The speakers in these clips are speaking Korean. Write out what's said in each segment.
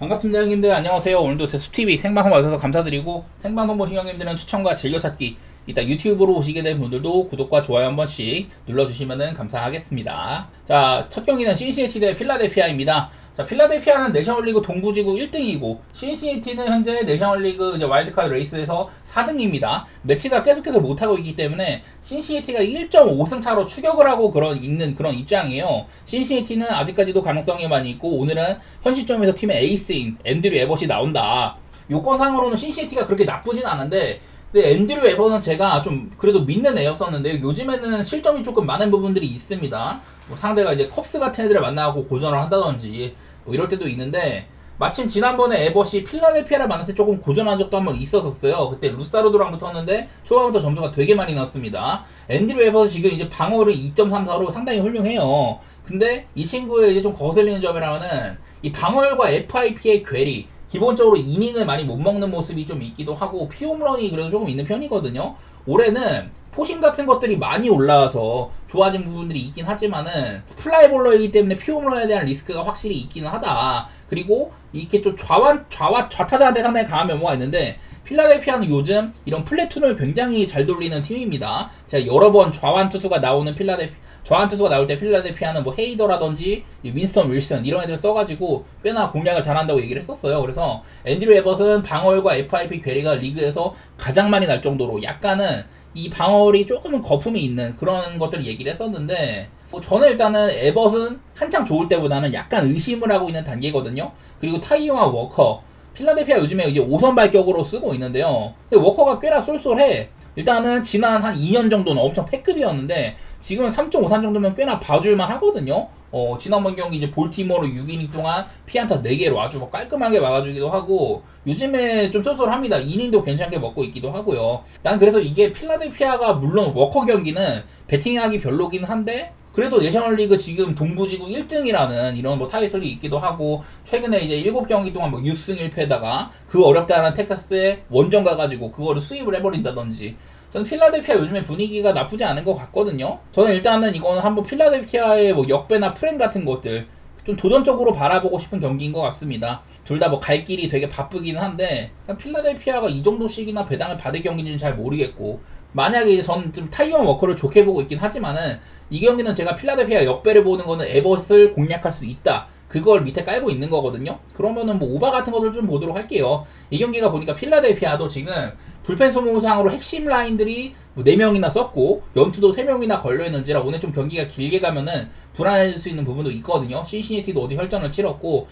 반갑습니다 형님들. 안녕하세요. 오늘도 제 숲TV 생방송 와주셔서 감사드리고, 생방송 보신 형님들은 추천과 즐겨찾기, 이따 유튜브로 보시게 된 분들도 구독과 좋아요 한 번씩 눌러주시면 감사하겠습니다. 자, 첫 경기는 신시내티 대 필라델피아입니다. 자, 필라델피아는 내셔널리그 동부지구 1등이고 신시내티는 현재 내셔널리그 와일드카드 레이스에서 4등입니다. 매치가 계속해서 못하고 있기 때문에 신시내티가 1.5승 차로 추격을 하고 있는 그런 입장이에요. 신시내티는 아직까지도 가능성이 많이 있고, 오늘은 현 시점에서 팀의 에이스인 앤드류 에버시 나온다. 요건상으로는 신시내티가 그렇게 나쁘진 않은데, 근데 앤드류 에버는 제가 좀 그래도 믿는 애였었는데 요즘에는 실점이 조금 많은 부분들이 있습니다. 뭐 상대가 이제 컵스 같은 애들을 만나고 고전을 한다든지 뭐 이럴 때도 있는데, 마침 지난번에 에버시 필라델피아를 만났을 때 조금 고전한 적도 한번 있었어요. 그때 루사르도랑 붙었는데 초반부터 점수가 되게 많이 났습니다. 앤드류 에버는 지금 이제 방어를 2.34로 상당히 훌륭해요. 근데 이 친구의 이제 좀 거슬리는 점이라면은 이 방어율과 FIP의 괴리, 기본적으로 이닝을 많이 못 먹는 모습이 좀 있기도 하고 피홈런이 그래도 조금 있는 편이거든요. 올해는 포심 같은 것들이 많이 올라와서 좋아진 부분들이 있긴 하지만은 플라이볼러이기 때문에 피홈런에 대한 리스크가 확실히 있기는 하다. 그리고 이렇게 좀 좌타자한테 상당히 강한 면모가 있는데, 필라델피아는 요즘 이런 플래툰을 굉장히 잘 돌리는 팀입니다. 제가 여러 번 좌완 투수가 나올 때 필라델피아는 뭐 헤이더라든지 윈스턴 윌슨 이런 애들 써가지고 꽤나 공략을 잘한다고 얘기를 했었어요. 그래서 앤드류 에버슨 방어율과 FIP 괴리가 리그에서 가장 많이 날 정도로 약간은 이 방어율이 조금은 거품이 있는 그런 것들을 얘기를 했었는데, 저는 일단은 에버슨 한창 좋을 때보다는 약간 의심을 하고 있는 단계거든요. 그리고 타이어와 워커, 필라델피아 요즘에 이제 5선 발격으로 쓰고 있는데요. 근데 워커가 꽤나 쏠쏠해. 일단은 지난 한 2년 정도는 엄청 패급이었는데 지금은 3.53 정도면 꽤나 봐줄만 하거든요. 지난번 경기 이제 볼티모어로 6이닝 동안 피안타 4개로 아주 뭐 깔끔하게 막아주기도 하고, 요즘에 좀 쏠쏠합니다. 이닝도 괜찮게 먹고 있기도 하고요. 난 그래서 이게 필라델피아가 물론 워커 경기는 배팅하기 별로긴 한데, 그래도 내셔널리그 지금 동부지구 1등이라는 이런 뭐 타이틀이 있기도 하고, 최근에 이제 7경기 동안 뭐 6승 1패다가 그 어렵다는 텍사스에 원정 가가지고 그거를 수입을 해버린다든지, 저는 필라델피아 요즘에 분위기가 나쁘지 않은 것 같거든요. 저는 일단은 이거는 한번 필라델피아의 뭐 역배나 프렌 같은 것들 좀 도전적으로 바라보고 싶은 경기인 것 같습니다. 둘 다 뭐 갈 길이 되게 바쁘긴 한데, 필라델피아가 이 정도씩이나 배당을 받을 경기인지는 잘 모르겠고, 만약에 저는 좀 타이어 워커를 좋게 보고 있긴 하지만은 이 경기는 제가 필라델피아 역배를 보는 거는 에버스를 공략할 수 있다, 그걸 밑에 깔고 있는 거거든요. 그러면은 뭐 오바 같은 것들 좀 보도록 할게요. 이 경기가 보니까 필라델피아도 지금 불펜 소모상으로 핵심 라인들이 뭐 4명이나 썼고 연투도 3명이나 걸려있는지라 오늘 좀 경기가 길게 가면은 불안해질 수 있는 부분도 있거든요. 신시내티도 어제 혈전을 치렀고,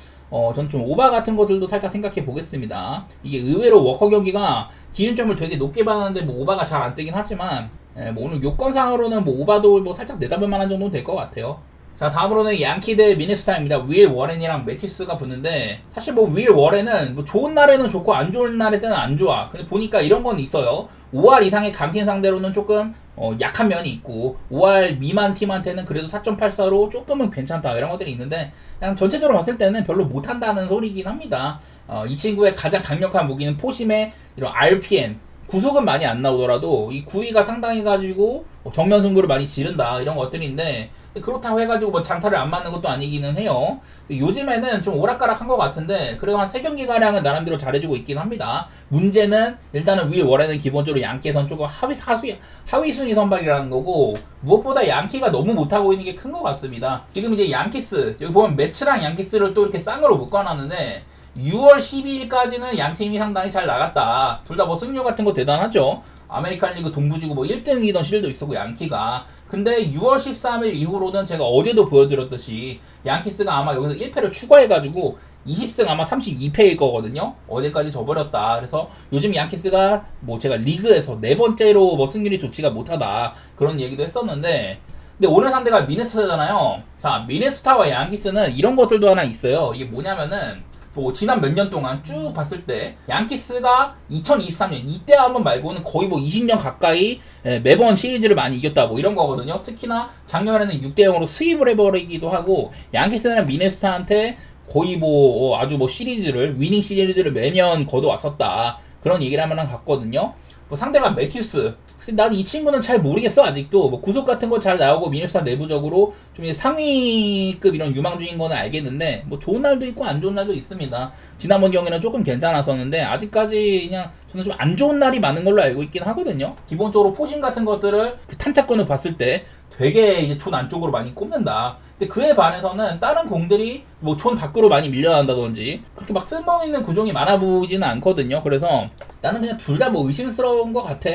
전 좀 오바 같은 것들도 살짝 생각해 보겠습니다. 이게 의외로 워커 경기가 기준점을 되게 높게 받았는데 뭐 오바가 잘 안 뜨긴 하지만, 뭐 오늘 요건상으로는 뭐 오바도 뭐 살짝 내다볼 만한 정도는 될 것 같아요. 자, 다음으로는 양키 대 미네소타입니다. 윌 워렌이랑 매티스가 붙는데, 사실 뭐 윌 워렌은 뭐 좋은 날에는 좋고 안 좋은 날에는 안 좋아. 근데 보니까 이런 건 있어요. 5할 이상의 강팀 상대로는 조금 약한 면이 있고, 5할 미만 팀한테는 그래도 4.84로 조금은 괜찮다, 이런 것들이 있는데, 그냥 전체적으로 봤을 때는 별로 못한다는 소리긴 합니다. 이 친구의 가장 강력한 무기는 포심의 이런 RPM, 구속은 많이 안 나오더라도 이 구위가 상당해가지고 정면 승부를 많이 지른다, 이런 것들인데, 그렇다고 해가지고 뭐 장타를 안 맞는 것도 아니기는 해요. 요즘에는 좀 오락가락한 것 같은데 그래도 한 3경기가량은 나름대로 잘해주고 있긴 합니다. 문제는 일단은 윌 워렌은 기본적으로 양키에선 조금 하위 순위 선발이라는 거고, 무엇보다 양키가 너무 못하고 있는 게 큰 것 같습니다. 지금 이제 양키스, 여기 보면 매츠랑 양키스를 또 이렇게 쌍으로 묶어놨는데 6월 12일까지는 양팀이 상당히 잘 나갔다. 둘 다 뭐 승률 같은 거 대단하죠. 아메리칸 리그 동부지구 뭐 1등이던 시절도 있었고 양키가. 근데 6월 13일 이후로는 제가 어제도 보여드렸듯이 양키스가 아마 여기서 1패를 추가해가지고 20승 아마 32패일 거거든요. 어제까지 져버렸다. 그래서 요즘 양키스가 뭐 제가 리그에서 4번째로 뭐 승률이 좋지가 못하다, 그런 얘기도 했었는데, 근데 오늘 상대가 미네소타잖아요. 자, 미네소타와 양키스는 이런 것들도 하나 있어요. 이게 뭐냐면은 뭐 지난 몇 년 동안 쭉 봤을 때 양키스가 2023년 이때 한번 말고는 거의 뭐 20년 가까이 매번 시리즈를 많이 이겼다, 뭐 이런 거거든요. 특히나 작년에는 6대0으로 스윕을 해버리기도 하고, 양키스는 미네소타한테 거의 뭐 아주 뭐 위닝 시리즈를 매년 거둬왔었다, 그런 얘기를 하면 같거든요. 뭐 상대가 매튜스, 글쎄 난 이 친구는 잘 모르겠어. 아직도 뭐 구속 같은 거 잘 나오고 미네소타 내부적으로 좀 이제 상위급 이런 유망주인 거는 알겠는데 뭐 좋은 날도 있고 안 좋은 날도 있습니다. 지난번 경기는 조금 괜찮았었는데 아직까지 그냥 저는 좀 안 좋은 날이 많은 걸로 알고 있긴 하거든요. 기본적으로 포심 같은 것들을 그 탄착권을 봤을 때 되게 이제 존 안쪽으로 많이 꼽는다. 근데 그에 반해서는 다른 공들이 뭐 존 밖으로 많이 밀려난다든지 그렇게 막 쓸모있는 구종이 많아 보이지는 않거든요. 그래서 나는 그냥 둘 다 뭐 의심스러운 것 같아.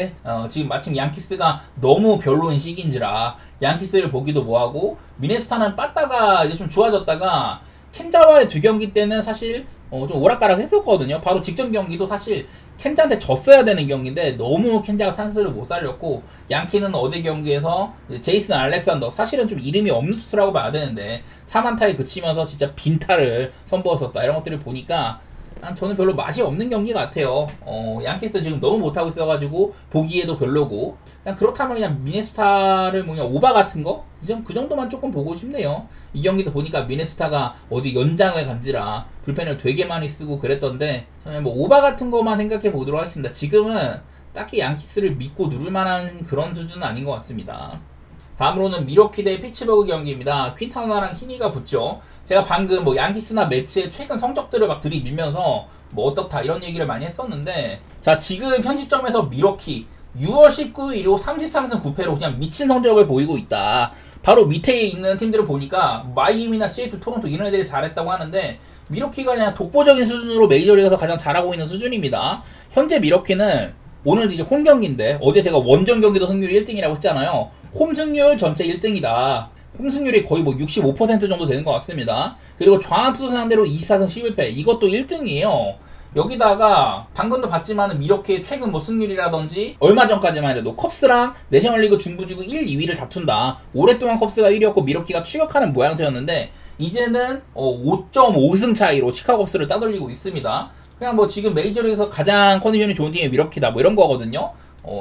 지금 마침 양키스가 너무 별로인 시기인지라 양키스를 보기도 뭐하고 미네소타는 빠따가 이제 좀 좋아졌다가 켄자와의 두 경기 때는 사실 좀 오락가락 했었거든요. 바로 직전 경기도 사실 켄자한테 졌어야 되는 경기인데 너무 켄자가 찬스를 못 살렸고 양키는 어제 경기에서 제이슨 알렉산더 사실은 좀 이름이 없는 투수라고 봐야 되는데 4만타에 그치면서 진짜 빈타를 선보였었다. 이런 것들을 보니까 저는 별로 맛이 없는 경기 같아요. 양키스 지금 너무 못하고 있어가지고 보기에도 별로고 그냥 그렇다면 그냥 미네소타를 뭐 그냥 오바 같은 거? 그 정도만 조금 보고 싶네요. 이 경기도 보니까 미네소타가 어제 연장을 간지라 불펜을 되게 많이 쓰고 그랬던데 저는 뭐 오바 같은 거만 생각해 보도록 하겠습니다. 지금은 딱히 양키스를 믿고 누를 만한 그런 수준은 아닌 것 같습니다. 다음으로는 미러키 대 피츠버그 경기입니다. 퀸타나랑 히니가 붙죠. 제가 방금 뭐 양키스나 매치의 최근 성적들을 막 들이밀면서 뭐 어떻다 이런 얘기를 많이 했었는데 자 지금 현 시점에서 미러키 6월 19일로 33승 9패로 그냥 미친 성적을 보이고 있다. 바로 밑에 있는 팀들을 보니까 마이애미나 시애틀, 토론토 이런 애들이 잘했다고 하는데 미러키가 그냥 독보적인 수준으로 메이저리그에서 가장 잘하고 있는 수준입니다. 현재 미러키는 오늘 이제 홈 경기인데 어제 제가 원정 경기도 승률이 1등이라고 했잖아요. 홈 승률 전체 1등이다. 홈 승률이 거의 뭐 65% 정도 되는 것 같습니다. 그리고 좌완 투수 상대로 24승 11패 이것도 1등이에요. 여기다가 방금도 봤지만 미러키의 최근 뭐 승률이라든지 얼마 전까지만 해도 컵스랑 내셔널리그 중부지구 1, 2위를 다툰다. 오랫동안 컵스가 1위였고 미러키가 추격하는 모양새였는데 이제는 5.5승 차이로 시카고 컵스를 따돌리고 있습니다. 그냥 뭐 지금 메이저리그에서 가장 컨디션이 좋은 팀이 미러키다 뭐 이런 거거든요.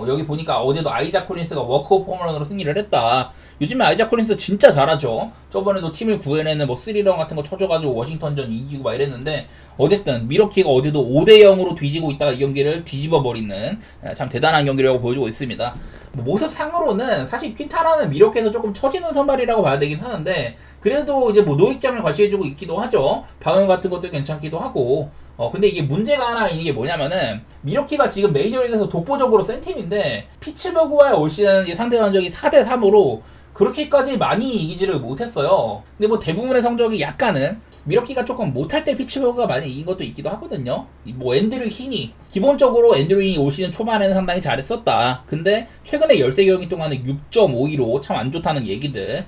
여기 보니까 어제도 아이작 콜린스가 워크오프 홈런으로 승리를 했다. 요즘에 아이작 콜린스 진짜 잘하죠. 저번에도 팀을 구해내는 뭐 3런 같은 거 쳐줘가지고 워싱턴전 이기고 막 이랬는데 어쨌든 미러키가 어제도 5대0으로 뒤지고 있다가 이 경기를 뒤집어버리는 참 대단한 경기라고 보여주고 있습니다. 뭐 모습상으로는 사실 퀸타나는 미러키에서 조금 처지는 선발이라고 봐야 되긴 하는데 그래도 이제 뭐 노익장을 과시해주고 있기도 하죠. 방어 같은 것도 괜찮기도 하고 근데 이게 문제가 하나 있는 게 뭐냐면은 미러키가 지금 메이저리그에서 독보적으로 센 팀인데 피츠버그와의 올 시즌 상대 전적이 4대3으로 그렇게까지 많이 이기지를 못했어요. 근데 뭐 대부분의 성적이 약간은 미러키가 조금 못할 때 피츠버그가 많이 이긴 것도 있기도 하거든요. 뭐 앤드류 히니 기본적으로 앤드류 히니 올 시즌 초반에는 상당히 잘했었다. 근데 최근에 13경기 동안에 6.52로 참 안 좋다는 얘기들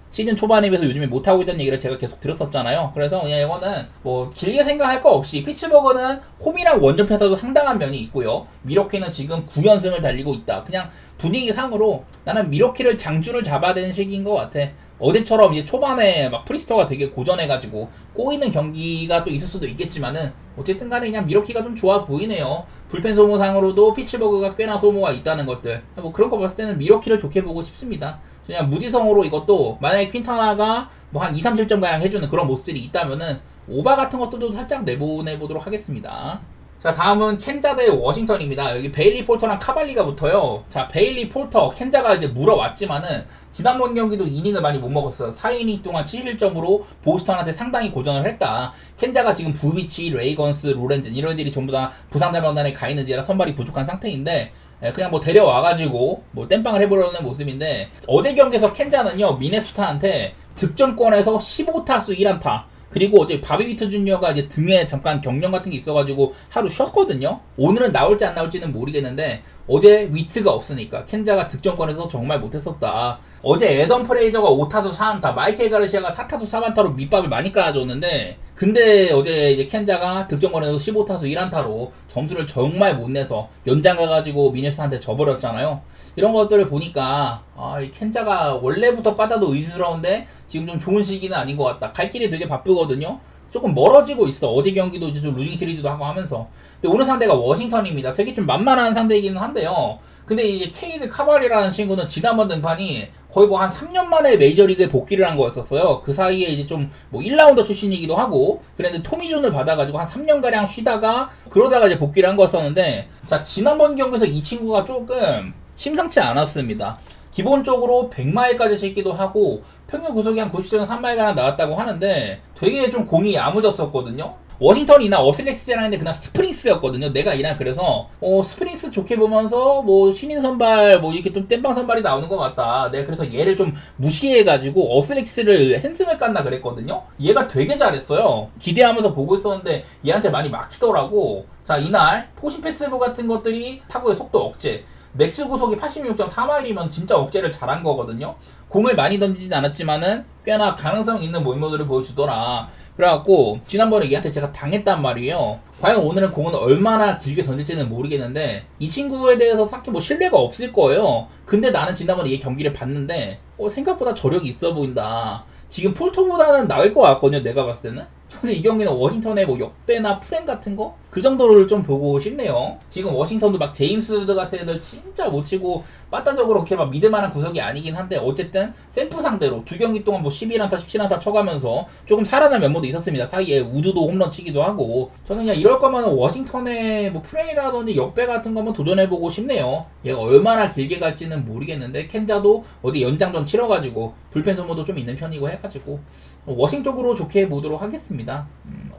시즌 초반에 비해서 요즘에 못하고 있다는 얘기를 제가 계속 들었었잖아요. 그래서 그냥 이거는 뭐 길게 생각할 거 없이 피츠버그는 홈이랑 원정 패스도 상당한 면이 있고요. 미러키는 지금 9연승을 달리고 있다. 그냥 분위기상으로 나는 미러키를 장주를 잡아야 되는 시기인 것 같아. 어제처럼 이제 초반에 막 프리스터가 되게 고전해가지고 꼬이는 경기가 또 있을 수도 있겠지만은 어쨌든 간에 그냥 미러키가 좀 좋아 보이네요. 불펜 소모상으로도 피츠버그가 꽤나 소모가 있다는 것들 뭐 그런 거 봤을 때는 미러키를 좋게 보고 싶습니다. 그냥 무지성으로 이것도 만약에 퀸타나가 뭐 한 2, 3실점 가량 해주는 그런 모습들이 있다면은 오바 같은 것들도 살짝 내보내보도록 하겠습니다. 자 다음은 켄자 대 워싱턴입니다. 여기 베일리 폴터랑 카발리가 붙어요. 자 베일리 폴터 켄자가 이제 물어왔지만은 지난번 경기도 이닝을 많이 못 먹었어요. 4이닝 동안 7실점으로 보스턴한테 상당히 고전을 했다. 켄자가 지금 부비치, 레이건스, 로렌즌 이런 애들이 전부 다 부상자 명단에 가 있는지라 선발이 부족한 상태인데 그냥 뭐 데려와가지고 뭐 땜빵을 해보려는 모습인데 어제 경기에서 켄자는요 미네소타한테 득점권에서 15타수 1안타 그리고 어제 바비 위트 주니어가 이제 등에 잠깐 경련 같은 게 있어가지고 하루 쉬었거든요. 오늘은 나올지 안 나올지는 모르겠는데 어제 위트가 없으니까 켄자가 득점권에서 정말 못했었다. 어제 에던 프레이저가 5타수 4안타, 마이켈 가르시아가 4타수 4안타로 밑밥을 많이 깔아줬는데 근데 어제 이제 켄자가 득점권에서 15타수 1안타로 점수를 정말 못 내서 연장 가가지고 미네소타한테 져버렸잖아요. 이런 것들을 보니까 이 켄자가 원래부터 빠다도 의심스러운데 지금 좀 좋은 시기는 아닌 것 같다. 갈 길이 되게 바쁘거든요. 조금 멀어지고 있어. 어제 경기도 이제 좀 루징 시리즈도 하고 하면서. 근데 오늘 상대가 워싱턴입니다. 되게 좀 만만한 상대이기는 한데요. 근데 이제 케이드 카발이라는 친구는 지난번 등판이 거의 뭐 한 3년 만에 메이저리그에 복귀를 한 거였었어요. 그 사이에 이제 좀 뭐 1라운더 출신이기도 하고 그랬는데 토미존을 받아가지고 한 3년가량 쉬다가 그러다가 이제 복귀를 한 거였었는데 자 지난번 경기에서 이 친구가 조금 심상치 않았습니다. 기본적으로 100마일까지 찍기도 하고 평균 구속이 한 90.3마일가량 나왔다고 하는데 되게 좀 공이 야무졌었거든요. 워싱턴이나 어슬렉스랑 했는데 그날 스프링스였거든요. 내가 이날 그래서 스프링스 좋게 보면서 뭐 신인 선발 뭐 이렇게 좀 땜빵 선발이 나오는 것 같다. 내가 그래서 얘를 좀 무시해가지고 어슬렉스를 핸승을 깠나 그랬거든요. 얘가 되게 잘했어요. 기대하면서 보고 있었는데 얘한테 많이 막히더라고. 자, 이날 포신 패스브 같은 것들이 타구의 속도 억제, 맥스 구속이 86.4마일이면 진짜 억제를 잘한 거거든요. 공을 많이 던지진 않았지만은 꽤나 가능성 있는 모임모드를 보여주더라. 그래갖고 지난번에 얘한테 제가 당했단 말이에요. 과연 오늘은 공은 얼마나 길게 던질지는 모르겠는데 이 친구에 대해서 딱히 뭐 신뢰가 없을 거예요. 근데 나는 지난번에 얘 경기를 봤는데 생각보다 저력이 있어 보인다. 지금 폴토보다는 나을 것 같거든요, 내가 봤을 때는. 그래서 이 경기는 워싱턴의 뭐 역배나 프렌 같은 거? 그 정도를 좀 보고 싶네요. 지금 워싱턴도 막 제임스 우드 같은 애들 진짜 못 치고 빠따적으로 그렇게 막 믿을만한 구석이 아니긴 한데 어쨌든 샘프 상대로 두 경기 동안 뭐 11안타 17안타 쳐가면서 조금 살아난 면모도 있었습니다. 사이에 우드도 홈런 치기도 하고. 저는 그냥 이럴 거면 워싱턴의 뭐 프렌이라든지 역배 같은 거 한번 도전해보고 싶네요. 얘가 얼마나 길게 갈지는 모르겠는데 켄자도 어디 연장전 치러가지고 불펜 소모도 좀 있는 편이고 해가지고 워싱 쪽으로 좋게 보도록 하겠습니다.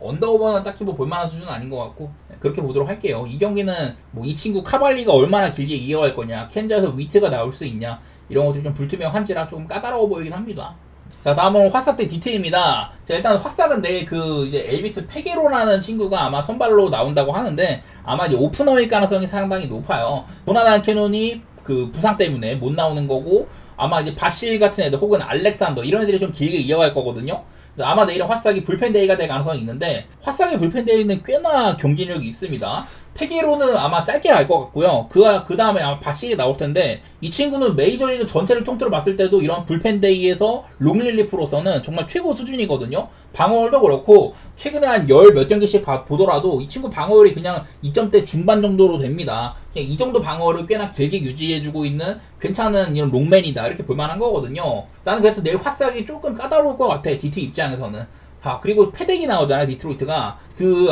언더오버는 딱히 뭐 볼만한 수준은 아닌 것 같고 그렇게 보도록 할게요. 이 경기는 뭐 이 친구 카발리가 얼마나 길게 이어갈 거냐, 켄자에서 위트가 나올 수 있냐, 이런 것들이 좀 불투명한지라 조금 까다로워 보이긴 합니다. 자, 다음은 화싹 대 디테일입니다. 자, 일단 화싹은 내일 이제 엘비스 페게로라는 친구가 아마 선발로 나온다고 하는데 아마 이제 오프너일 가능성이 상당히 높아요. 도나단 캐논이 그 부상 때문에 못 나오는 거고 아마 이제 바실 같은 애들 혹은 알렉산더 이런 애들이 좀 길게 이어갈 거거든요. 아마 내일은 화싹이 불펜데이가 될 가능성이 있는데 화싹의 불펜데이는 꽤나 경쟁력이 있습니다. 페게로는 아마 짧게 갈 것 같고요. 그 다음에 아마 바실이 나올 텐데 이 친구는 메이저리그 전체를 통틀어 봤을 때도 이런 불펜데이에서 롱릴리프로서는 정말 최고 수준이거든요. 방어율도 그렇고 최근에 한 열 몇 경기씩 보더라도 이 친구 방어율이 그냥 2점대 중반 정도로 됩니다. 그냥 이 정도 방어율을 꽤나 길게 유지해주고 있는 괜찮은 이런 롱맨이다 이렇게 볼만한 거거든요. 나는 그래서 내일 화싹이 조금 까다로울 것 같아, DT 입장에서는. 자, 그리고 패덱이 나오잖아요, 디트로이트가.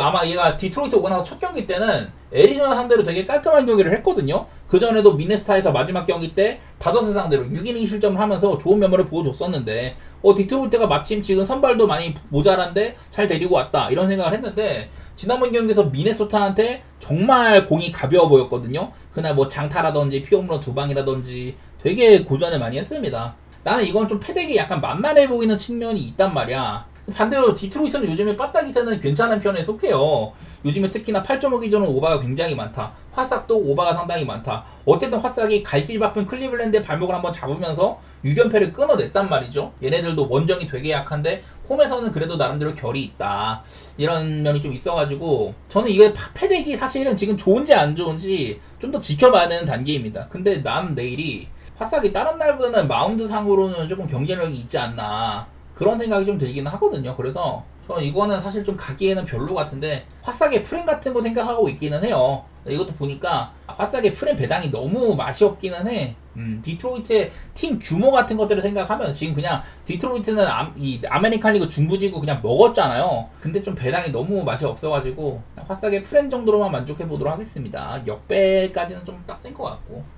아마 얘가 디트로이트 오고 나서 첫 경기 때는 애리조나 상대로 되게 깔끔한 경기를 했거든요. 그전에도 미네소타에서 마지막 경기 때 다저스 상대로 6이닝 실점을 하면서 좋은 면모를 보여줬었는데 디트로이트가 마침 지금 선발도 많이 모자란데 잘 데리고 왔다 이런 생각을 했는데 지난번 경기에서 미네소타한테 정말 공이 가벼워 보였거든요. 그날 뭐 장타라든지 피홈런 2방이라든지 되게 고전을 많이 했습니다. 나는 이건 좀 패덱이 약간 만만해 보이는 측면이 있단 말이야. 반대로 디트로이트는 요즘에 빠따기세는 괜찮은 편에 속해요. 요즘에 특히나 8.5 기준은 오바가 굉장히 많다. 화싹도 오바가 상당히 많다. 어쨌든 화싹이 갈 길 바쁜 클리블랜드의 발목을 한번 잡으면서 6연패를 끊어냈단 말이죠. 얘네들도 원정이 되게 약한데 홈에서는 그래도 나름대로 결이 있다. 이런 면이 좀 있어가지고 저는 이게 패덱이 사실은 지금 좋은지 안 좋은지 좀 더 지켜봐야 되는 단계입니다. 근데 난 내일이 화싹이 다른 날보다는 마운드 상으로는 조금 경쟁력이 있지 않나 그런 생각이 좀 들기는 하거든요. 그래서 저는 이거는 사실 좀 가기에는 별로 같은데 화싹의 프렌 같은 거 생각하고 있기는 해요. 이것도 보니까 화싹의 프렌 배당이 너무 맛이 없기는 해. 디트로이트의 팀 규모 같은 것들을 생각하면 지금 그냥 디트로이트는 이 아메리칸 리그 중부지구 그냥 먹었잖아요. 근데 좀 배당이 너무 맛이 없어가지고 화싹의 프렌 정도로만 만족해 보도록 하겠습니다. 역배까지는 좀 빡센 것 같고.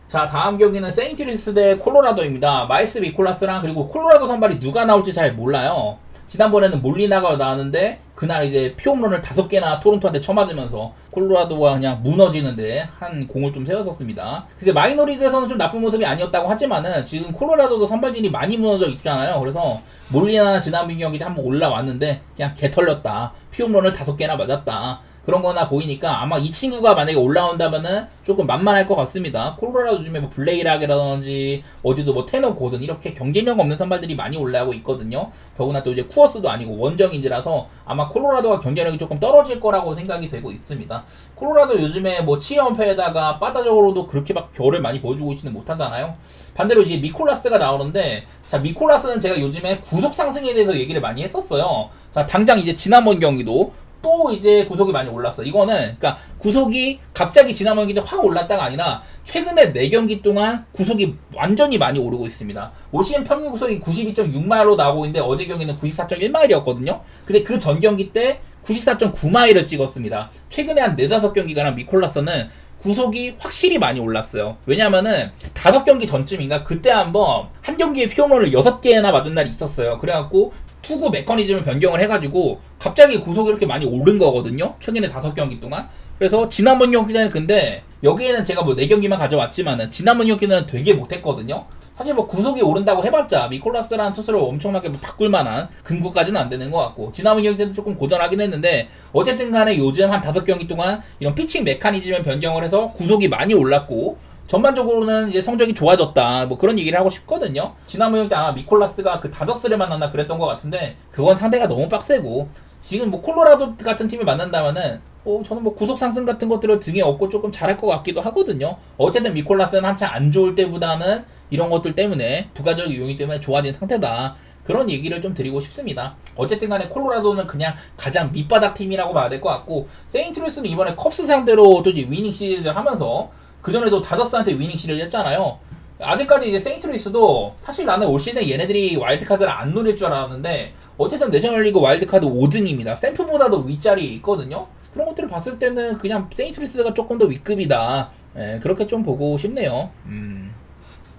자, 다음 경기는 세인트루이스 대 콜로라도입니다. 마일스 미콜라스랑 그리고 콜로라도 선발이 누가 나올지 잘 몰라요. 지난번에는 몰리나가 나왔는데 그날 이제 피홈런을 5개나 토론토한테 쳐맞으면서 콜로라도가 그냥 무너지는데 한 공을 좀 세웠었습니다. 근데 마이너리그에서는 좀 나쁜 모습이 아니었다고 하지만은 지금 콜로라도도 선발진이 많이 무너져 있잖아요. 그래서 몰리나 지난번 경기 때 한번 올라왔는데 그냥 개 털렸다. 피홈런을 5개나 맞았다. 그런 거나 보이니까 아마 이 친구가 만약에 올라온다면은 조금 만만할 것 같습니다. 콜로라도 요즘에 뭐 블레이락이라든지 어디도 뭐 테너 고든 이렇게 경쟁력 없는 선발들이 많이 올라오고 있거든요. 더구나 또 이제 쿠어스도 아니고 원정인지라서 아마 콜로라도가 경쟁력이 조금 떨어질 거라고 생각이 되고 있습니다. 콜로라도 요즘에 뭐 7연패에다가 빠따적으로도 그렇게 막 결을 많이 보여주고 있지는 못하잖아요. 반대로 이제 미콜라스가 나오는데 자, 미콜라스는 제가 요즘에 구속 상승에 대해서 얘기를 많이 했었어요. 자, 당장 이제 지난번 경기도 또 이제 구속이 많이 올랐어. 이거는 그러니까 구속이 갑자기 지난번 경기 때 확 올랐다가 아니라 최근에 4경기 동안 구속이 완전히 많이 오르고 있습니다. 올 시즌 평균 구속이 92.6마일로 나오고 있는데 어제 경기는 94.1마일이었거든요. 근데 그 전 경기 때 94.9마일을 찍었습니다. 최근에 한 4-5경기가량 미콜라스는 구속이 확실히 많이 올랐어요. 왜냐면은 5경기 전쯤인가 그때 한번 한 경기에 피홈런을 6개나 맞은 날이 있었어요. 그래갖고 투구 메커니즘을 변경을 해가지고 갑자기 구속이 이렇게 많이 오른 거거든요. 최근에 5경기 동안. 그래서 지난번 경기는 근데 여기에는 제가 뭐 4경기만 가져왔지만은 지난번 경기는 되게 못했거든요. 사실 뭐 구속이 오른다고 해봤자 미콜라스라는 투수를 엄청나게 뭐 바꿀 만한 근거까지는 안 되는 것 같고 지난번 경기 때도 조금 고전하긴 했는데 어쨌든 간에 요즘 한 5경기 동안 이런 피칭 메커니즘을 변경을 해서 구속이 많이 올랐고 전반적으로는 이제 성적이 좋아졌다 뭐 그런 얘기를 하고 싶거든요. 지난번 경기 때 아마 미콜라스가 그 다저스를 만났나 그랬던 것 같은데 그건 상대가 너무 빡세고 지금 뭐 콜로라도 같은 팀을 만난다면은 저는 뭐 구속 상승 같은 것들을 등에 업고 조금 잘할 것 같기도 하거든요. 어쨌든 미콜라스는 한창 안 좋을 때보다는 이런 것들 때문에 부가적 요인 때문에 좋아진 상태다. 그런 얘기를 좀 드리고 싶습니다. 어쨌든 간에 콜로라도는 그냥 가장 밑바닥 팀이라고 봐야 될 것 같고 세인트루이스는 이번에 컵스 상대로 또 이제 위닝 시리즈를 하면서 그전에도 다저스한테 위닝 시리즈 했잖아요. 아직까지 이제 세인트루이스도 사실 나는 올 시즌 얘네들이 와일드카드를 안 노릴 줄 알았는데 어쨌든 내셔널리그 와일드카드 5등입니다. 샘프보다도 윗자리에 있거든요. 그런 것들을 봤을 때는 그냥 세인트루이스가 조금 더 윗급이다. 그렇게 좀 보고 싶네요.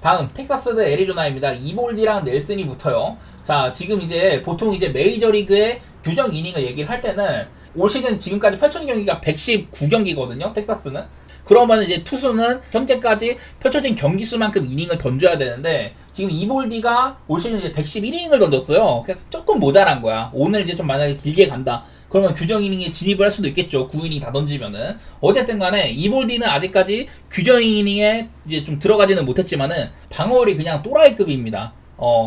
다음 텍사스 대 애리조나입니다. 이볼디랑 넬슨이 붙어요. 자, 지금 이제 보통 이제 메이저리그의 규정 이닝을 얘기를 할 때는 올 시즌 지금까지 펼쳐진 경기가 119경기거든요. 텍사스는. 그러면 이제 투수는 현재까지 펼쳐진 경기 수만큼 이닝을 던져야 되는데 지금 이볼디가 올 시즌 이제 111이닝을 던졌어요. 그냥 조금 모자란 거야. 오늘 이제 좀 만약에 길게 간다. 그러면 규정 이닝에 진입을 할 수도 있겠죠. 9이닝 다 던지면은. 어쨌든 간에 이볼디는 아직까지 규정 이닝에 이제 좀 들어가지는 못했지만은 방어율이 그냥 또라이급입니다.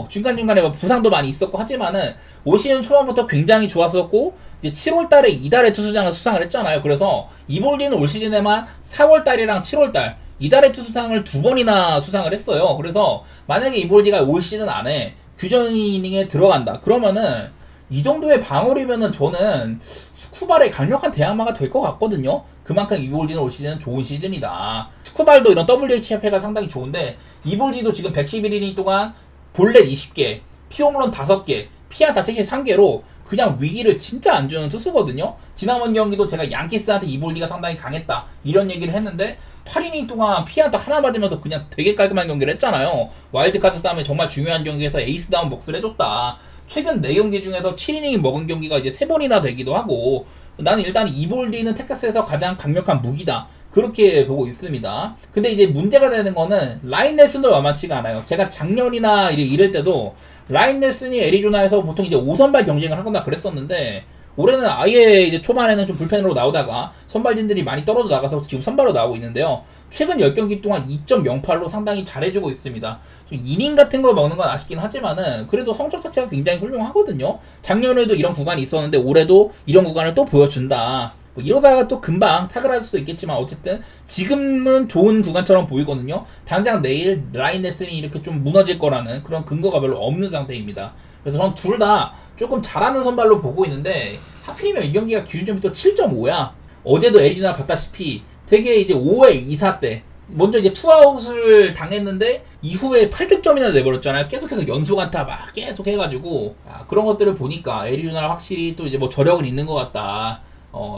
중간중간에 뭐 부상도 많이 있었고 하지만은 올 시즌 초반부터 굉장히 좋았었고 이제 7월달에 이달의 투수장을 수상을 했잖아요. 그래서 이볼디는 올 시즌에만 4월달이랑 7월달 이달의 투수상을 2번이나 수상을 했어요. 그래서 만약에 이볼디가 올 시즌 안에 규정 이닝에 들어간다 그러면은 이 정도의 방어이면은 저는 스쿠발의 강력한 대항마가 될 것 같거든요. 그만큼 이볼디는 올 시즌은 좋은 시즌이다. 스쿠발도 이런 WHF가 상당히 좋은데 이볼디도 지금 111이닝 동안 볼넷 20개, 피홈런 5개, 피안타 73개로 그냥 위기를 진짜 안 주는 투수거든요. 지난번 경기도 제가 양키스한테 이볼디가 상당히 강했다 이런 얘기를 했는데 8이닝 동안 피안타 하나 맞으면서 그냥 되게 깔끔한 경기를 했잖아요. 와일드카드 싸움에 정말 중요한 경기에서 에이스다운 몫을 해줬다. 최근 4경기 중에서 7이닝 먹은 경기가 이제 3번이나 되기도 하고 나는 일단 이볼디는 텍사스에서 가장 강력한 무기다. 그렇게 보고 있습니다. 근데 이제 문제가 되는 거는 라인 넬슨도 만만치가 않아요. 제가 작년이나 이럴 때도 라인 넬슨이 애리조나에서 보통 이제 5선발 경쟁을 하거나 그랬었는데 올해는 아예 이제 초반에는 좀 불펜으로 나오다가 선발진들이 많이 떨어져 나가서 지금 선발로 나오고 있는데요. 최근 10경기 동안 2.08로 상당히 잘해주고 있습니다. 좀 이닝 같은 걸 먹는 건 아쉽긴 하지만은 그래도 성적 자체가 굉장히 훌륭하거든요. 작년에도 이런 구간이 있었는데 올해도 이런 구간을 또 보여준다. 뭐 이러다가 또 금방 사그라들 수도 있겠지만 어쨌든 지금은 좋은 구간처럼 보이거든요. 당장 내일 라인 넬슨이 이렇게 좀 무너질 거라는 그런 근거가 별로 없는 상태입니다. 그래서 전 둘 다 조금 잘하는 선발로 보고 있는데 하필이면 이 경기가 기준점이 또 7.5야. 어제도 애리조나 봤다시피 되게 이제 5회 2사 때 먼저 이제 투아웃을 당했는데 이후에 8득점이나 내버렸잖아요. 계속해서 연속 안타 막 계속 해가지고 그런 것들을 보니까 애리조나가 확실히 또 이제 뭐 저력은 있는 것 같다.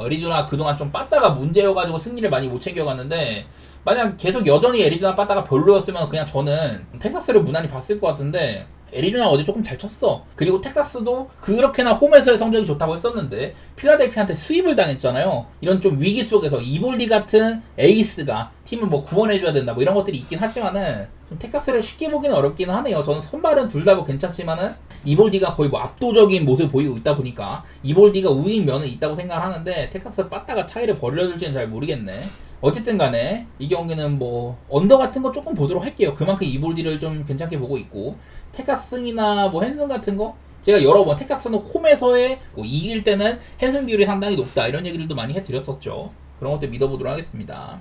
애리조나 그동안 좀 빠따가 문제여가지고 승리를 많이 못 챙겨갔는데 만약 계속 여전히 애리조나 빠따가 별로였으면 그냥 저는 텍사스를 무난히 봤을 것 같은데 애리조나 어제 조금 잘 쳤어. 그리고 텍사스도 그렇게나 홈에서의 성적이 좋다고 했었는데 필라델피아한테 수입을 당했잖아요. 이런 좀 위기 속에서 이볼디 같은 에이스가 팀을 뭐 구원해줘야 된다 뭐 이런 것들이 있긴 하지만은 좀 텍사스를 쉽게 보기는 어렵기는 하네요. 저는 선발은 둘 다 뭐 괜찮지만은 이볼디가 거의 뭐 압도적인 모습을 보이고 있다 보니까 이볼디가 우위인 면은 있다고 생각을 하는데 텍사스 빠따가 차이를 벌려줄지는 잘 모르겠네. 어쨌든 간에 이 경기는 뭐 언더 같은 거 조금 보도록 할게요. 그만큼 이볼디를 좀 괜찮게 보고 있고 텍사스 승이나 뭐 핸슨 같은 거 제가 여러 번 텍사스는 홈에서의 뭐 이길 때는 핸슨 비율이 상당히 높다 이런 얘기들도 많이 해드렸었죠. 그런 것들 믿어보도록 하겠습니다.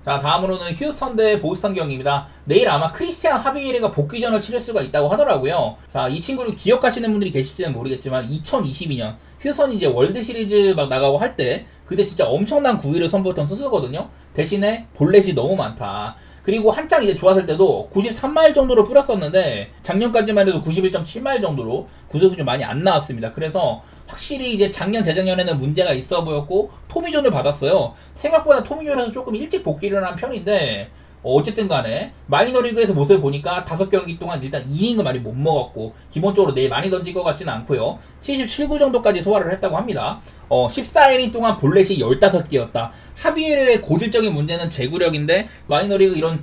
자, 다음으로는 휴스턴 대 보스턴 경기입니다. 내일 아마 크리스티안 하비에르가 복귀전을 치를 수가 있다고 하더라고요. 자, 이 친구를 기억하시는 분들이 계실지는 모르겠지만 2022년 휴스턴이 이제 월드 시리즈 막 나가고 할 때 그때 진짜 엄청난 구위를 선보였던 투수거든요. 대신에 볼넷이 너무 많다. 그리고 한창 이제 좋았을 때도 93마일 정도로 뿌렸었는데 작년까지만 해도 91.7마일 정도로 구속이 좀 많이 안 나왔습니다. 그래서 확실히 이제 작년 재작년에는 문제가 있어 보였고 토미존을 받았어요. 생각보다 토미존에서 조금 일찍 복귀를 한 편인데 어쨌든 간에 마이너리그에서 모습을 보니까 5경기 동안 일단 이닝을 많이 못 먹었고 기본적으로 내일 많이 던질 것 같지는 않고요. 77구 정도까지 소화를 했다고 합니다. 14이닝 동안 볼넷이 15개였다. 하비에르의 고질적인 문제는 제구력인데 마이너리그 이런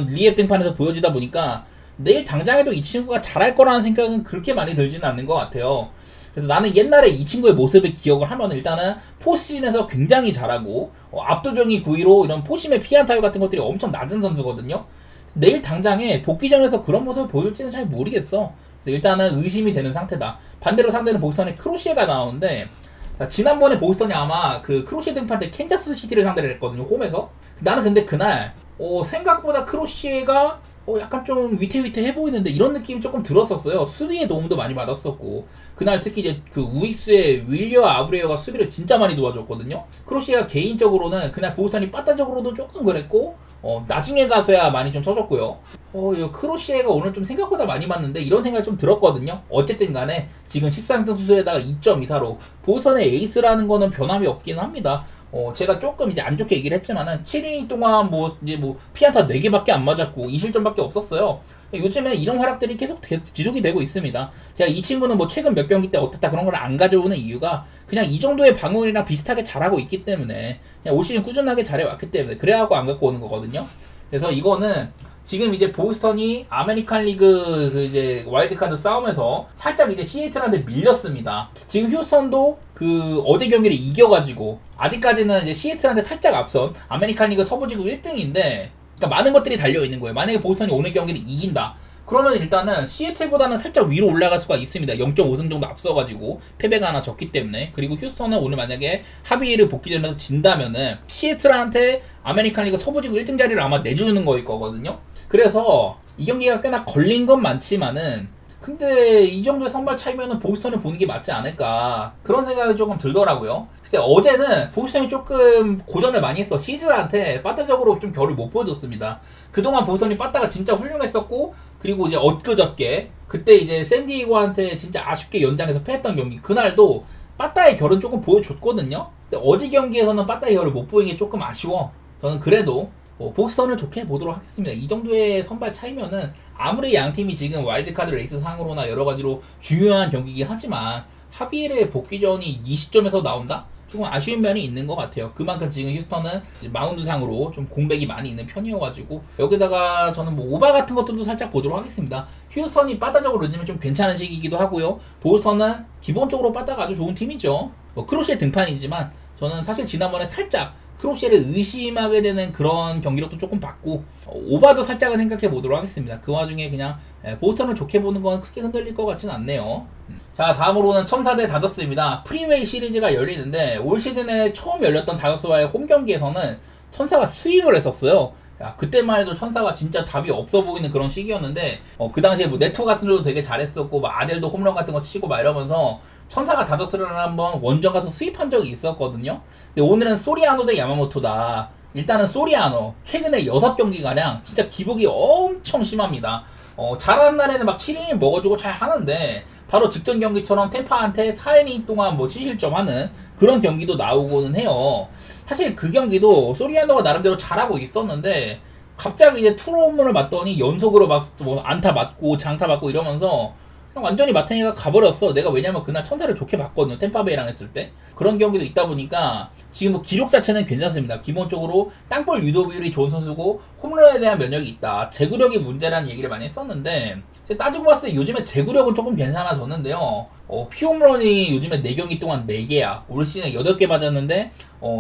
리앱 등판에서 보여지다 보니까 내일 당장에도 이 친구가 잘할 거라는 생각은 그렇게 많이 들지는 않는 것 같아요. 그래서 나는 옛날에 이 친구의 모습을 기억을 하면 일단은 포시즌에서 굉장히 잘하고 압도적인 구위로 이런 포심의 피안타율 같은 것들이 엄청 낮은 선수거든요. 내일 당장에 복귀전에서 그런 모습을 보일지는 잘 모르겠어. 그래서 일단은 의심이 되는 상태다. 반대로 상대는 보스턴의 크로시에가 나오는데 지난번에 보스턴이 아마 그 크로시에 등판 때 캔자스 시티를 상대를 했거든요. 홈에서. 나는 근데 그날 생각보다 크로시에가 약간 좀 위태위태해 보이는데 이런 느낌이 조금 들었었어요. 수비의 도움도 많이 받았었고 그날 특히 이제 그 우익수의 윌리어 아브레어가 수비를 진짜 많이 도와줬거든요. 크로시가 개인적으로는 그날 보스턴이 빠따적으로도 조금 그랬고 나중에 가서야 많이 좀 쳐줬고요. 크로시에가 오늘 좀 생각보다 많이 맞는데 이런 생각이 좀 들었거든요. 어쨌든 간에 지금 13등 수수에다가 2.24로 보스턴의 에이스라는 거는 변함이 없기는 합니다. 제가 조금 이제 안 좋게 얘기를 했지만은 7이닝 동안 피안타 4개밖에 안 맞았고 2실점밖에 없었어요. 요즘에 이런 활약들이 계속 지속이 되고 있습니다. 제가 이 친구는 최근 몇 경기 때 어땠다 그런 걸 안 가져오는 이유가 그냥 이 정도의 방어이랑 비슷하게 잘하고 있기 때문에 그냥 올 시즌 꾸준하게 잘해왔기 때문에 그래갖고 안 갖고 오는 거거든요. 그래서 이거는 지금 이제 보스턴이 아메리칸 리그 이제 와일드카드 싸움에서 살짝 이제 시애틀한테 밀렸습니다. 지금 휴스턴도 어제 경기를 이겨가지고 아직까지는 이제 시애틀한테 살짝 앞선 아메리칸 리그 서부지구 1등인데 그러니까 많은 것들이 달려있는 거예요. 만약에 보스턴이 오늘 경기를 이긴다. 그러면 일단은 시애틀보다는 살짝 위로 올라갈 수가 있습니다. 0.5승 정도 앞서가지고 패배가 하나 졌기 때문에. 그리고 휴스턴은 오늘 만약에 하비에르 복귀전에서 진다면은 시애틀한테 아메리칸 리그 서부지구 1등 자리를 아마 내주는 거일 거거든요. 그래서 이 경기가 꽤나 걸린 건 많지만은 근데 이 정도의 선발 차이면은 보스턴을 보는 게 맞지 않을까 그런 생각이 조금 들더라고요. 근데 어제는 보스턴이 조금 고전을 많이 했어. 시즌한테 빠따적으로 좀 결을 못 보여줬습니다. 그동안 보스턴이 빠따가 진짜 훌륭했었고 그리고 이제 엊그저께 그때 이제 샌디에고한테 진짜 아쉽게 연장해서 패했던 경기 그날도 빠따의 결은 조금 보여줬거든요. 근데 어제 경기에서는 빠따의 결을 못 보이는 게 조금 아쉬워. 저는 그래도 보스턴을 좋게 보도록 하겠습니다. 이 정도의 선발 차이면은 아무리 양팀이 지금 와일드카드 레이스 상으로나 여러가지로 중요한 경기이긴 하지만 하비엘의 복귀전이 20점에서 나온다? 조금 아쉬운 면이 있는 것 같아요. 그만큼 지금 휴스턴은 마운드상으로 좀 공백이 많이 있는 편이어가지고 여기다가 저는 오바 같은 것들도 살짝 보도록 하겠습니다. 휴스턴이 빠따적으로 늦으면 좀 괜찮은 시기이기도 하고요. 보스턴은 기본적으로 빠따가 아주 좋은 팀이죠. 크로시의 등판이지만 저는 사실 지난번에 살짝 크로시를 의심하게 되는 그런 경기력도 조금 봤고 오바도 살짝은 생각해 보도록 하겠습니다. 그 와중에 그냥 보스턴을 좋게 보는 건 크게 흔들릴 것 같진 않네요. 자, 다음으로는 첨사 대 다저스입니다. 프리웨이 시리즈가 열리는데 올 시즌에 처음 열렸던 다저스와의 홈 경기에서는 천사가 수입을 했었어요. 그때만 해도 천사가 진짜 답이 없어 보이는 그런 시기였는데 그 당시에 네토 같은 것도 되게 잘했었고 아델도 홈런 같은 거 치고 이러면서 천사가 다저스를 한번 원정 가서 수입한 적이 있었거든요. 근데 오늘은 소리아노 대 야마모토다. 일단은 소리아노 최근에 6경기가량 진짜 기복이 엄청 심합니다. 잘하는 날에는 막 7이닝 먹어주고 잘 하는데 바로 직전 경기처럼 템파한테 4이닝 동안 7실점 하는 그런 경기도 나오고는 해요. 사실 그 경기도 소리아노가 나름대로 잘하고 있었는데 갑자기 이제 투로 홈런을 맞더니 연속으로 막 안타 맞고 장타 맞고 이러면서 그냥 완전히 마탱이가 가버렸어. 내가 왜냐면 그날 천사를 좋게 봤거든요. 템파베이랑 했을 때. 그런 경기도 있다 보니까 지금 기록 자체는 괜찮습니다. 기본적으로 땅볼 유도 비율이 좋은 선수고 홈런에 대한 면역이 있다. 제구력이 문제라는 얘기를 많이 했었는데 따지고 봤을 때 요즘에 제구력은 조금 괜찮아졌는데요. 피홈런이 요즘에 4경기 동안 4개야. 올 시즌에 8개 맞았는데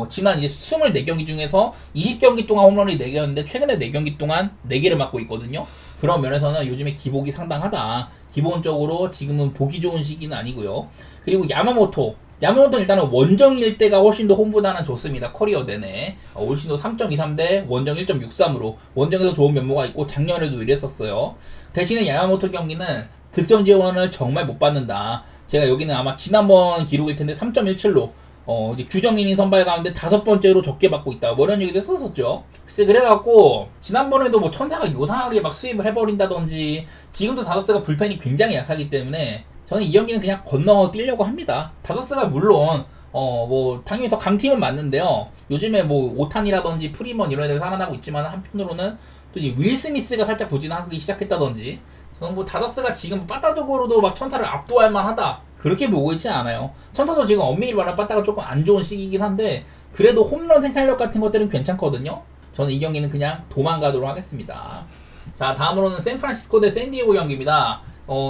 지난 이제 24경기 중에서 20경기 동안 홈런이 4개였는데 최근에 4경기 동안 4개를 맞고 있거든요. 그런 면에서는 요즘에 기복이 상당하다. 기본적으로 지금은 보기 좋은 시기는 아니고요. 그리고 야마모토는 일단은 원정일 때가 훨씬 더 홈보다는 좋습니다. 커리어 내내. 올 시즌도 3.23대 원정 1.63으로 원정에서 좋은 면모가 있고 작년에도 이랬었어요. 대신에 야마모토 경기는 득점 지원을 정말 못 받는다. 제가 여기는 아마 지난번 기록일 텐데 3.17로 이제 규정 이닝 선발 가운데 5번째로 적게 받고 있다. 뭐 이런 얘기도 했었었죠. 글쎄, 그래갖고, 지난번에도 뭐 천사가 요상하게 막 수입을 해버린다든지, 지금도 다저스가 불펜이 굉장히 약하기 때문에, 저는 이 경기는 그냥 건너 뛰려고 합니다. 다저스가 물론, 뭐, 당연히 더 강팀은 맞는데요. 요즘에 뭐, 오탄이라든지 프리먼 이런 애들 살아나고 있지만, 한편으로는 또 이제 윌 스미스가 살짝 부진하기 시작했다든지, 저는 뭐 다저스가 지금 빠따적으로도 막 천타를 압도할 만하다 그렇게 보고 있지 않아요. 천타도 지금 엄밀히 말하면 빠따가 조금 안 좋은 시기이긴 한데 그래도 홈런 생산력 같은 것들은 괜찮거든요. 저는 이 경기는 그냥 도망가도록 하겠습니다. 자, 다음으로는 샌프란시스코 대 샌디에고 경기입니다.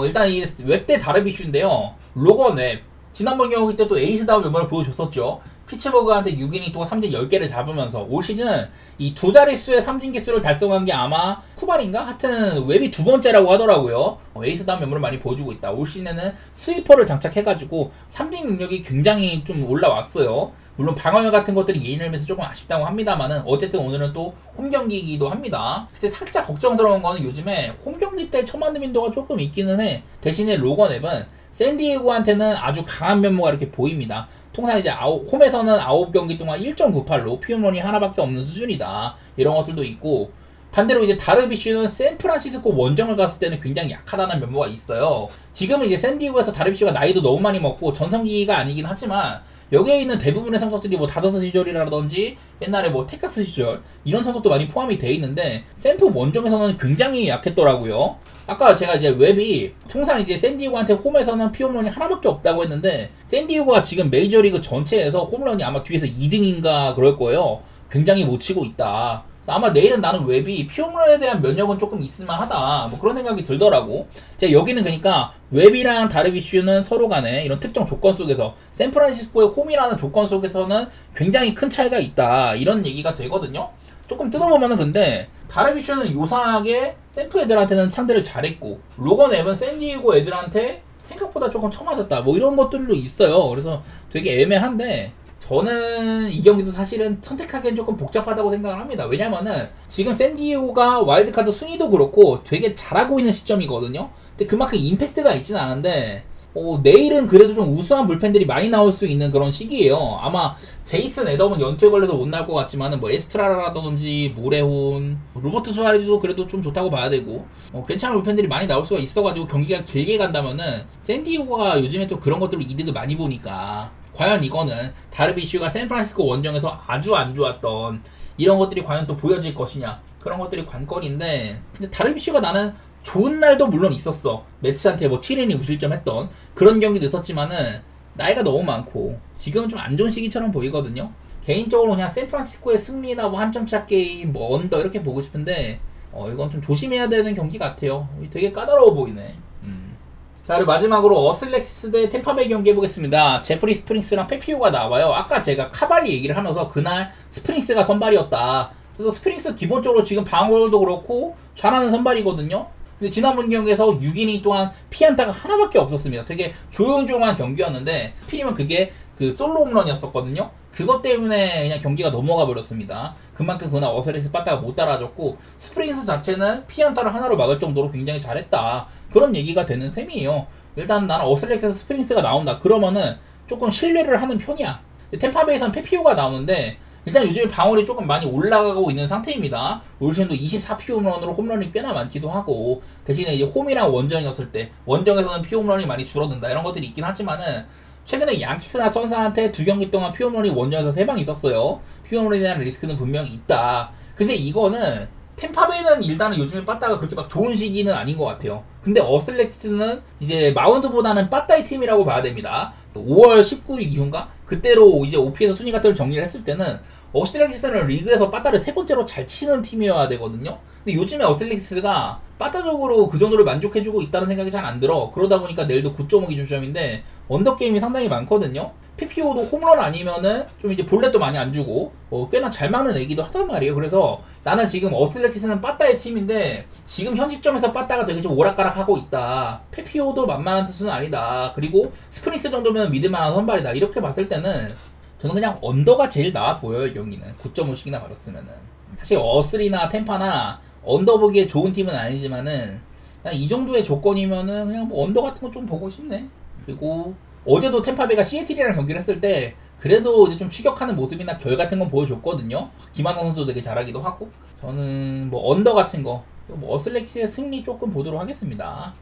일단 이 웹 대 다르비슈인데요. 로건 웹 지난번 경기 때 또 에이스다운 면모를 보여줬었죠. 피츠버그한테 6이닝 동안 삼진 10개를 잡으면서 올 시즌 이 두 자릿수의 삼진 개수를 달성한 게 아마 쿠발인가? 하여튼 웹이 두 번째라고 하더라고요. 에이스다운 면모를 많이 보여주고 있다. 올 시즌에는 스위퍼를 장착해가지고 삼진 능력이 굉장히 좀 올라왔어요. 물론 방어율 같은 것들이 예인을 조금 아쉽다고 합니다만은 어쨌든 오늘은 또 홈경기이기도 합니다. 근데 살짝 걱정스러운 거는 요즘에 홈경기 때 처맞는 빈도가 조금 있기는 해. 대신에 로건 앱은 샌디에고한테는 아주 강한 면모가 이렇게 보입니다. 통상 이제 홈에서는 9경기 동안 1.98로 피홈런이 하나밖에 없는 수준이다. 이런 것들도 있고 반대로 이제 다르비슈는 샌프란시스코 원정을 갔을 때는 굉장히 약하다는 면모가 있어요. 지금은 이제 샌디에고에서 다르비슈가 나이도 너무 많이 먹고 전성기가 아니긴 하지만 여기에 있는 대부분의 성적들이 뭐 다저스 시절이라든지 옛날에 뭐 텍사스 시절 이런 성적도 많이 포함이 돼 있는데 샌프 원정에서는 굉장히 약했더라고요. 아까 제가 이제 웹이 통상 이제 샌디에고한테 홈에서는 피홈런이 하나밖에 없다고 했는데 샌디에고가 지금 메이저리그 전체에서 홈런이 아마 뒤에서 2등인가 그럴 거예요. 굉장히 못 치고 있다. 아마 내일은 나는 웹이 피홈런에 대한 면역은 조금 있을만하다 뭐 그런 생각이 들더라고. 제가 여기는 그러니까 웹이랑 다르비슈는 서로 간에 이런 특정 조건 속에서 샌프란시스코의 홈이라는 조건 속에서는 굉장히 큰 차이가 있다 이런 얘기가 되거든요. 조금 뜯어보면은 근데 다르비슈는 요상하게 샌프 애들한테는 상대를 잘했고 로건 앱은 샌디에고 애들한테 생각보다 조금 처맞았다 뭐 이런 것들도 있어요. 그래서 되게 애매한데 저는 이 경기도 사실은 선택하기엔 조금 복잡하다고 생각을 합니다. 왜냐면은 지금 샌디에고가 와일드카드 순위도 그렇고 되게 잘하고 있는 시점이거든요. 근데 그만큼 임팩트가 있진 않은데 내일은 그래도 좀 우수한 불펜들이 많이 나올 수 있는 그런 시기예요. 아마 제이슨 에덤은 연투에 걸려서 못 나올 것 같지만은 뭐 에스트라라든지 모레혼, 로버트 수아레즈도 그래도 좀 좋다고 봐야 되고 괜찮은 불펜들이 많이 나올 수가 있어가지고 경기가 길게 간다면은 샌디에고가 요즘에 또 그런 것들로 이득을 많이 보니까 과연 이거는 다르비슈가 샌프란시스코 원정에서 아주 안 좋았던 이런 것들이 과연 또 보여질 것이냐 그런 것들이 관건인데 근데 다르비슈가 나는 좋은 날도 물론 있었어. 매치한테 뭐 7이닝 무실점 했던 그런 경기도 있었지만은 나이가 너무 많고 지금은 좀 안 좋은 시기처럼 보이거든요. 개인적으로 그냥 샌프란시스코의 승리나 뭐 한 점차 게임 뭐 언더 이렇게 보고 싶은데 이건 좀 조심해야 되는 경기 같아요. 되게 까다로워 보이네. 자, 그리고 마지막으로 어슬렉시스 대 템파베이 경기 해보겠습니다. 제프리 스프링스랑 페피오가 나와요. 아까 제가 카발리 얘기를 하면서 그날 스프링스가 선발이었다. 그래서 스프링스 기본적으로 지금 방어도 그렇고 잘하는 선발이거든요. 근데 지난번 경기에서 6이닝 동안 피안타가 하나밖에 없었습니다. 되게 조용조용한 경기였는데 필이면 그게 그 솔로 홈런이었었거든요. 그것 때문에 그냥 경기가 넘어가 버렸습니다. 그만큼 그날 어슬렉시스 빠따가 못 따라줬고 스프링스 자체는 피안타를 하나로 막을 정도로 굉장히 잘했다. 그런 얘기가 되는 셈이에요. 일단 나는 어슬렉시스 스프링스가 나온다. 그러면은 조금 신뢰를 하는 편이야. 템파베이에서는 페피오가 나오는데 일단 요즘에 방어율이 조금 많이 올라가고 있는 상태입니다. 올 시즌도 24피홈런으로 홈런이 꽤나 많기도 하고 대신에 이제 홈이랑 원정이었을 때 원정에서는 피홈런이 많이 줄어든다 이런 것들이 있긴 하지만은 최근에 양키스나 천사한테 2경기 동안 피홈런이 원정에서 3방 있었어요. 피홈런에 대한 리스크는 분명히 있다. 근데 이거는 템파베이는 일단은 요즘에 빠따가 그렇게 막 좋은 시기는 아닌 것 같아요. 근데 어슬렉시스는 이제 마운드보다는 빠따의 팀이라고 봐야 됩니다. 5월 19일 이후인가? 그때로 이제 OPS 순위 같은 걸 정리를 했을 때는 어슬렉시스는 리그에서 빠따를 3번째로 잘 치는 팀이어야 되거든요. 근데 요즘에 어슬렉시스가 빠따적으로 그 정도를 만족해주고 있다는 생각이 잘 안 들어. 그러다 보니까 내일도 9.5 기준점인데 언더게임이 상당히 많거든요. PPO도 홈런 아니면은 좀 이제 볼넷도 많이 안 주고 꽤나 잘 막는 애기도 하단 말이에요. 그래서 나는 지금 어슬렉시스는 빠따의 팀인데 지금 현 시점에서 빠따가 되게 좀 오락가락하고 있다. PPO도 만만한 뜻은 아니다. 그리고 스프링스 정도면 믿을만한 선발이다. 이렇게 봤을 때는 저는 그냥 언더가 제일 나아 보여요. 이 경기는 9.5씩이나 받았으면은 사실 어슬이나 템파나 언더 보기에 좋은 팀은 아니지만은 그냥 이 정도의 조건이면은 그냥 뭐 언더 같은 거 좀 보고 싶네. 그리고 어제도 템파베이가 시애틀이랑 경기를 했을 때 그래도 이제 좀 추격하는 모습이나 결 같은 건 보여줬거든요. 김하성 선수도 되게 잘하기도 하고. 저는 뭐 언더 같은 거, 뭐 어슬렉시의 승리 조금 보도록 하겠습니다.